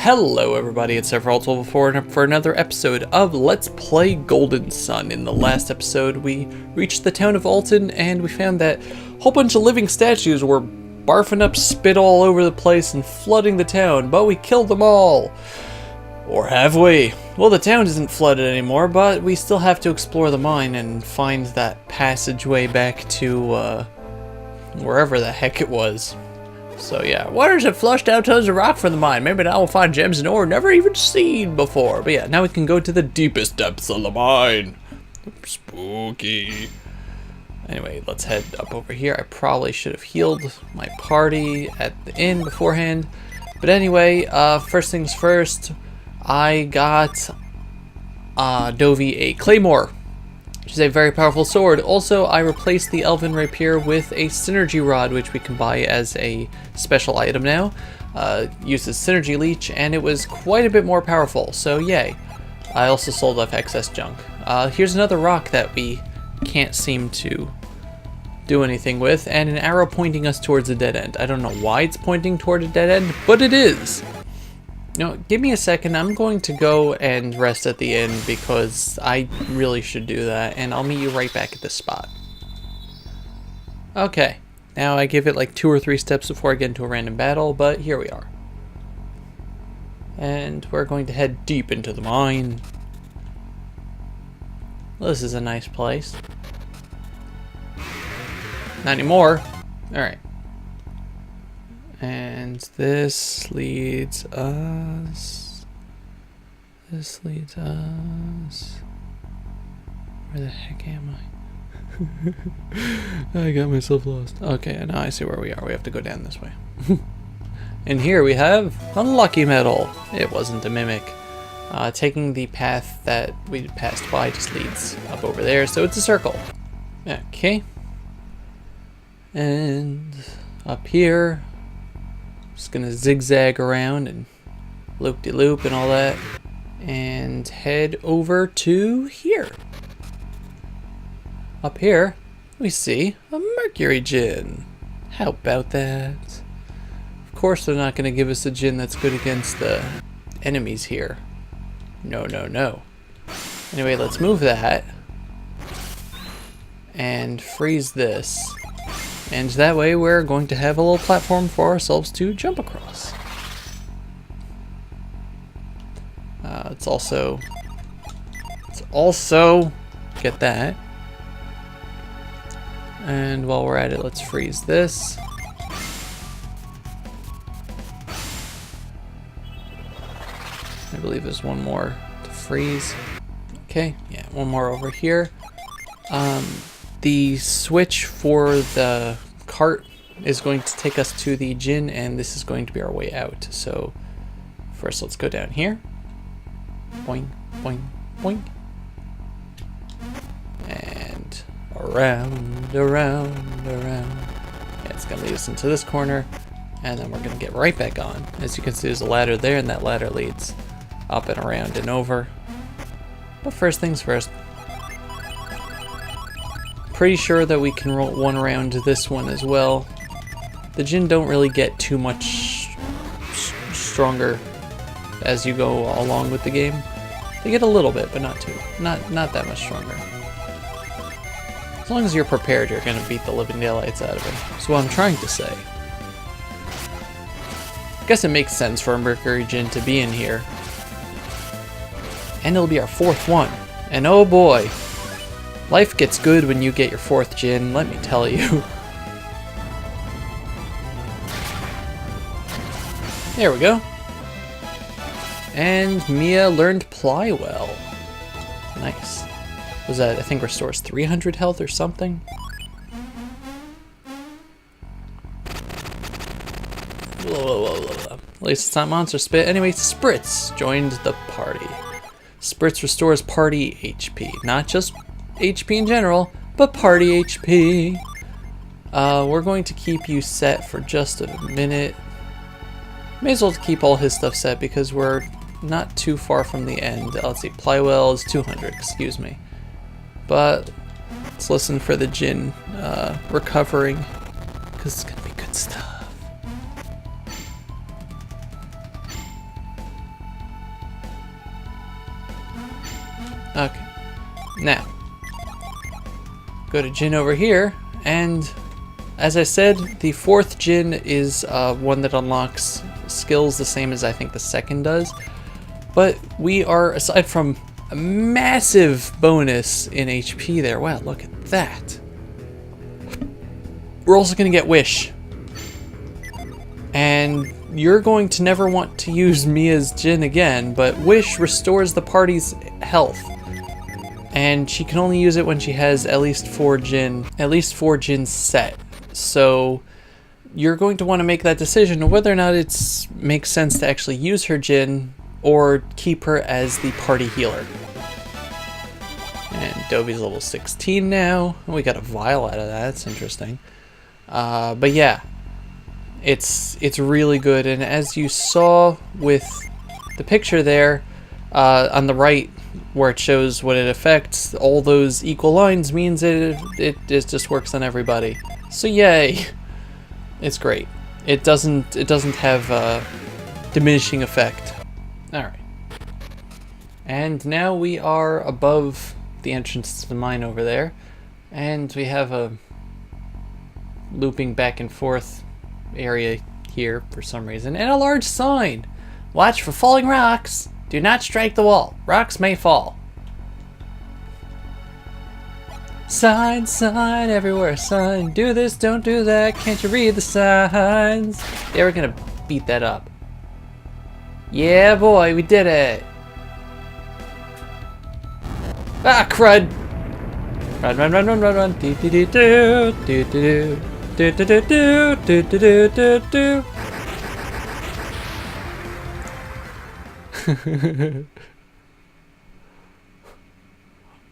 Hello everybody, it's Altin for another episode of Let's Play Golden Sun. In the last episode, we reached the town of Altin and we found that a whole bunch of living statues were barfing up spit all over the place and flooding the town, but we killed them all. Or have we? Well, the town isn't flooded anymore, but we still have to explore the mine and find that passageway back to, wherever the heck it was. So yeah, waters have flushed out tons of rock from the mine. Maybe now we'll find gems and ore never even seen before. But yeah, now we can go to the deepest depths of the mine. Spooky. Anyway, let's head up over here. I probably should have healed my party at the inn beforehand. But anyway, first things first, I got Dovey a claymore, which is a very powerful sword. Also, I replaced the elven rapier with a synergy rod, which we can buy as a special item now. Uses synergy leech, and it was quite a bit more powerful, so yay. I also sold off excess junk. Here's another rock that we can't seem to do anything with, and an arrow pointing us towards a dead end. I don't know why it's pointing toward a dead end, but it is. No, give me a second. I'm going to go and rest at the inn because I really should do that, and I'll meet you right back at this spot. Okay, now I give it like 2 or 3 steps before I get into a random battle, but here we are. And we're going to head deep into the mine. Well, this is a nice place. Not anymore. Alright. And this leads us. Where the heck am I? I got myself lost. Okay, now I see where we are. We have to go down this way. And here we have unlucky metal. It wasn't a mimic. Taking the path that we passed by just leads up over there, so it's a circle. Okay. And up here, just gonna zigzag around and loop-de-loop and all that, and head over to here. Up here, we see a mercury gin. How about that? Of course they're not gonna give us a gin that's good against the enemies here. No, no, no. Anyway, let's move that and freeze this. And that way we're going to have a little platform for ourselves to jump across. Let's also get that. And while we're at it, let's freeze this. I believe there's one more to freeze. Okay, yeah, one more over here. The switch for the cart is going to take us to the gin, and this is going to be our way out. So first let's go down here. Boing, boing, boing. And around. Yeah, it's going to lead us into this corner, and then we're going to get right back on. As you can see, there's a ladder there, and that ladder leads up and around and over. But first things first. Pretty sure that we can roll one around this one as well. The gin don't really get too much stronger as you go along with the game. They get a little bit, but not that much stronger. As long as you're prepared, you're gonna beat the living daylights out of it. That's what I'm trying to say. I guess it makes sense for a mercury gin to be in here. And it'll be our 4th one. And oh boy, life gets good when you get your 4th gin, let me tell you. There we go. And Mia learned Ply well. Nice. Was that, I think, restores 300 health or something? At least it's not monster spit. Anyway, Spritz joined the party. Spritz restores party HP. Not just HP in general, but party HP. We're going to keep you set for just a minute. May as well keep all his stuff set because we're not too far from the end. Let's see, Plywell is 200, excuse me. But let's listen for the gin recovering because it's gonna be good stuff. Okay. Now, go to Jin over here, and as I said, the 4th Jin is one that unlocks skills the same as I think the 2nd does. But we are, aside from a massive bonus in HP there, wow, look at that. We're also going to get Wish. And you're going to never want to use Mia's Jin again, but Wish restores the party's health. And she can only use it when she has at least 4 Jins set. So you're going to want to make that decision of whether or not it makes sense to actually use her Jin or keep her as the party healer. And Dovi's level 16 now. We got a vial out of that. That's interesting. But yeah, it's really good. And as you saw with the picture there on the right, where it shows what it affects, all those equal lines means it just works on everybody. So yay, it's great. It doesn't have a diminishing effect. All right, and now we are above the entrance to the mine over there, and we have a looping back and forth area here for some reason, and a large sign. Watch for falling rocks. Do not strike the wall. Rocks may fall. Sign, sign, everywhere, sign. Do this, don't do that. Can't you read the signs? Yeah, we're gonna beat that up. Yeah, boy, we did it. Ah, crud. Run, run, run, run, run, run. Do, do, do, do, do, do, do, do, do, do, do, do, do, do.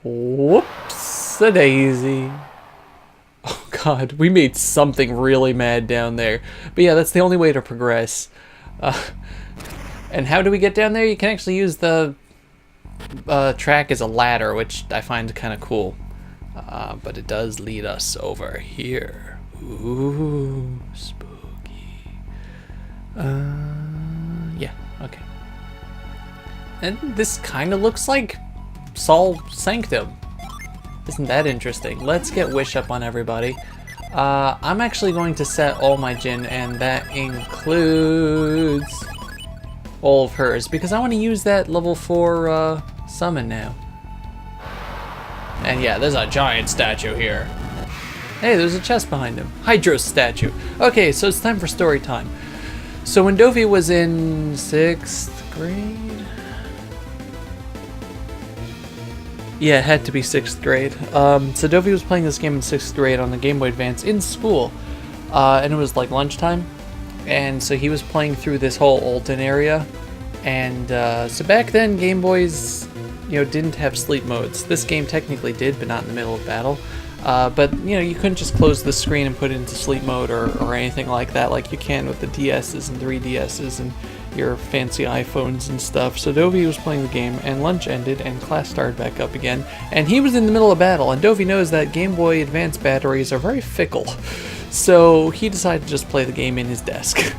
Whoops-a daisy. Oh god, we made something really mad down there. But yeah, that's the only way to progress. And how do we get down there? You can actually use the track as a ladder, which I find kind of cool. But it does lead us over here. Ooh, spooky. Yeah, okay. And this kind of looks like Sol Sanctum. Isn't that interesting? Let's get Wish up on everybody. I'm actually going to set all my Jin, and that includes all of hers, because I want to use that level 4 summon now. And yeah, there's a giant statue here. Hey, there's a chest behind him. Hydros statue. Okay, so it's time for story time. So when Dovi was in 6th grade? Yeah, it had to be 6th grade. So Dovi was playing this game in 6th grade on the Game Boy Advance in school. And it was like lunchtime. And so he was playing through this whole Altin area. And so back then, Game Boys, didn't have sleep modes. This game technically did, but not in the middle of battle. But, you couldn't just close the screen and put it into sleep mode or anything like that, like you can with the DSs and 3DSs and your fancy iPhones and stuff. So Dovi was playing the game, and lunch ended, and class started back up again. And he was in the middle of battle, and Dovi knows that Game Boy Advance batteries are very fickle. So he decided to just play the game in his desk.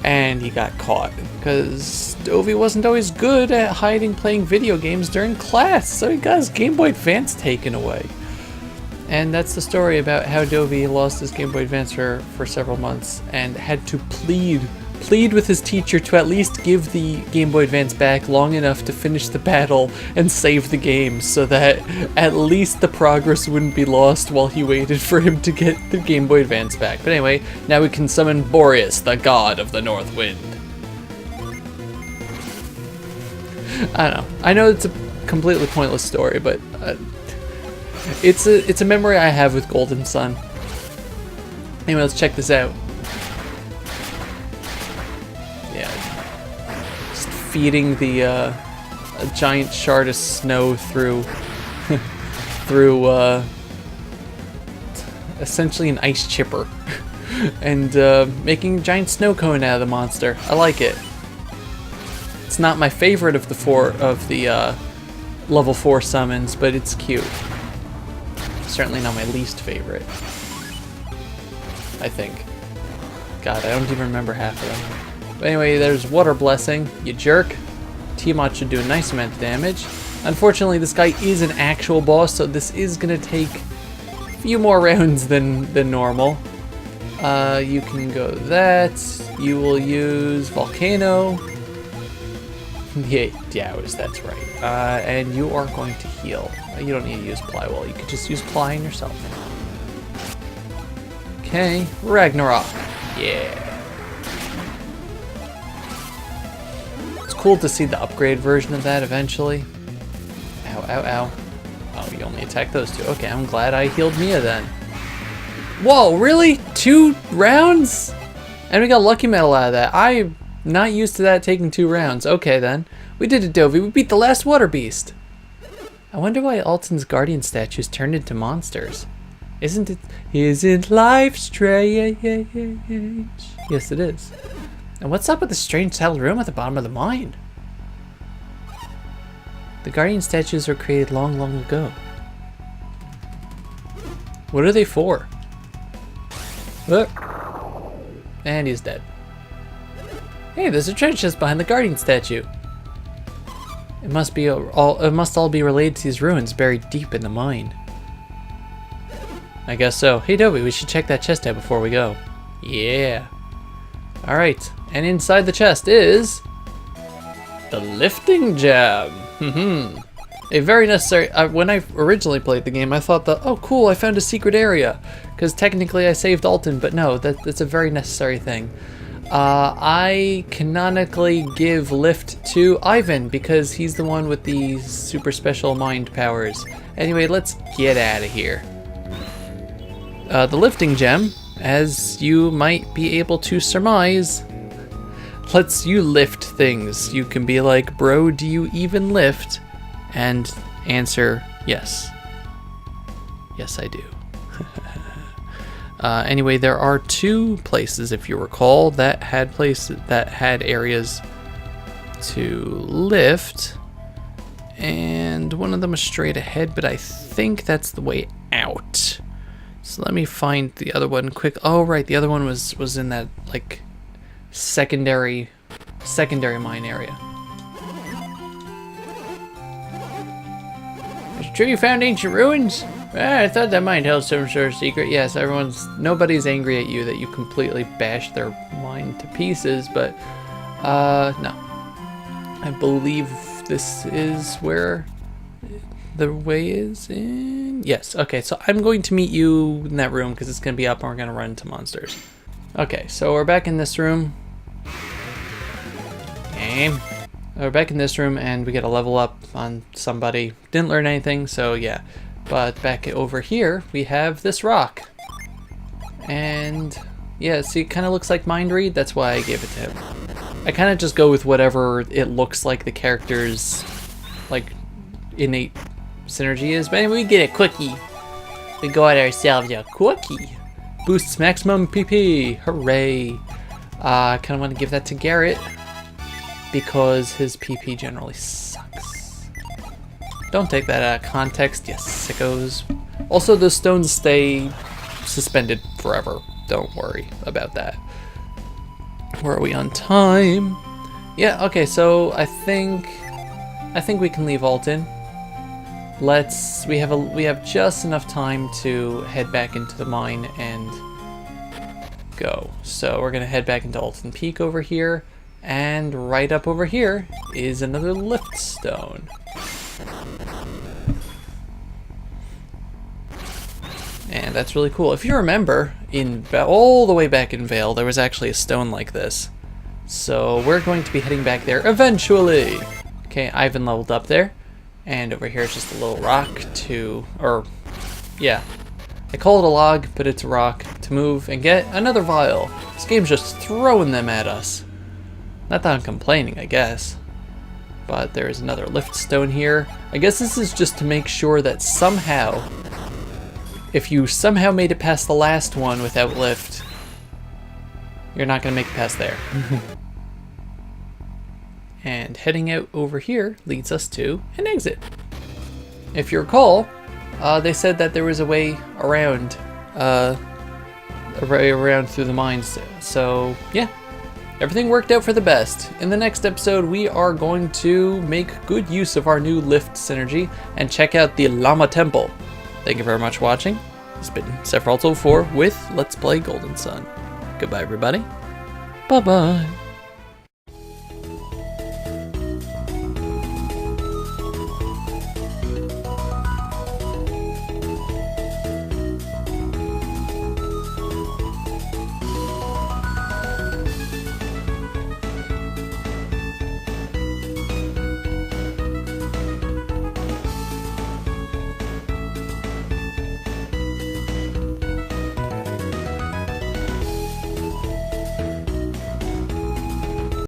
And he got caught, because Dovi wasn't always good at hiding playing video games during class, so he got his Game Boy Advance taken away. And that's the story about how Dovi lost his Game Boy Advance for several months and had to plead with his teacher to at least give the Game Boy Advance back long enough to finish the battle and save the game, so that at least the progress wouldn't be lost while he waited for him to get the Game Boy Advance back. But anyway, now we can summon Boreas, the god of the North Wind. I don't know. I know it's a completely pointless story, but it's a memory I have with Golden Sun. Anyway, let's check this out. Yeah, just feeding the a giant shard of snow through essentially an ice chipper, and making a giant snow cone out of the monster. I like it. It's not my favorite of the level 4 summons, but it's cute. Certainly not my least favorite, I think. God, I don't even remember half of them. But anyway, there's Water Blessing, you jerk. Tiamat should do a nice amount of damage. Unfortunately, this guy is an actual boss, so this is gonna take a few more rounds than normal. You can go that. You will use Volcano. Yeah, that's right. And you are going to heal. You don't need to use Plywall. You could just use Ply on yourself. Okay, Ragnarok. Yeah. It's cool to see the upgrade version of that eventually. Ow, ow, ow. Oh, you only attack those two. Okay, I'm glad I healed Mia then. Whoa, really? 2 rounds? And we got Lucky Medal out of that. I'm not used to that taking 2 rounds. Okay then. We did it, Dovey. We beat the last water beast. I wonder why Altin's guardian statues turned into monsters. Isn't life strange? Yes, it is. And what's up with the strange tiled room at the bottom of the mine? The guardian statues were created long, long ago. What are they for? And he's dead. Hey, there's a treasure chest behind the guardian statue. It must all be related to these ruins buried deep in the mine. I guess so. Hey Dobby, we should check that chest out before we go. Yeah. Alright, and inside the chest is the lifting gem. A very necessary. When I originally played the game, I thought that, oh cool, I found a secret area, because technically I saved Altin, but no, that's a very necessary thing. I canonically give lift to Ivan because he's the one with the super special mind powers. Anyway, let's get out of here. The lifting gem, as you might be able to surmise, lets you lift things. You can be like, bro, do you even lift? And answer, yes. Yes, I do. Anyway, there are 2 places, if you recall, that had areas to lift, and one of them is straight ahead, but I think that's the way out. So let me find the other one quick. Oh right, the other one was in that like secondary mine area. It's true you found ancient ruins? I thought that might held some sort of secret. Yes, nobody's angry at you that you completely bashed their mine to pieces, but no. I believe this is where the way is in. Yes, okay, so I'm going to meet you in that room because it's going to be up and we're going to run into monsters. Okay, so we're back in this room. Game. We're back in this room and we get a level up on somebody. Didn't learn anything, so yeah. But back over here, we have this rock. And yeah, see, it kind of looks like Mind Read. That's why I gave it to him. I kind of just go with whatever it looks like the character's like innate synergy is. But anyway, we get a cookie. We got ourselves a cookie. Boosts maximum PP. Hooray. I kind of want to give that to Garrett because his PP generally sucks. Don't take that out of context, you sickos. Also, the stones stay suspended forever. Don't worry about that. Where are we on time? Yeah, okay, so I think we can leave Altin. We have just enough time to head back into the mine and go. So we're gonna head back into Altin Peak over here, and right up over here is another lift stone. And that's really cool. If you remember, all the way back in Vale, there was actually a stone like this. So we're going to be heading back there eventually. Okay, Ivan leveled up there. And over here is just a little rock yeah. I call it a log, but it's a rock to move and get another vial. This game's just throwing them at us. Not that I'm complaining, I guess. But there is another lift stone here. I guess this is just to make sure that somehow, if you somehow made it past the last one without lift, you're not going to make it past there. And heading out over here leads us to an exit. If you recall, they said that there was a way around through the mines. So yeah, everything worked out for the best. In the next episode, we are going to make good use of our new lift synergy and check out the Llama Temple. Thank you very much for watching. It's been Sephiroth04 with Let's Play Golden Sun. Goodbye, everybody. Bye-bye.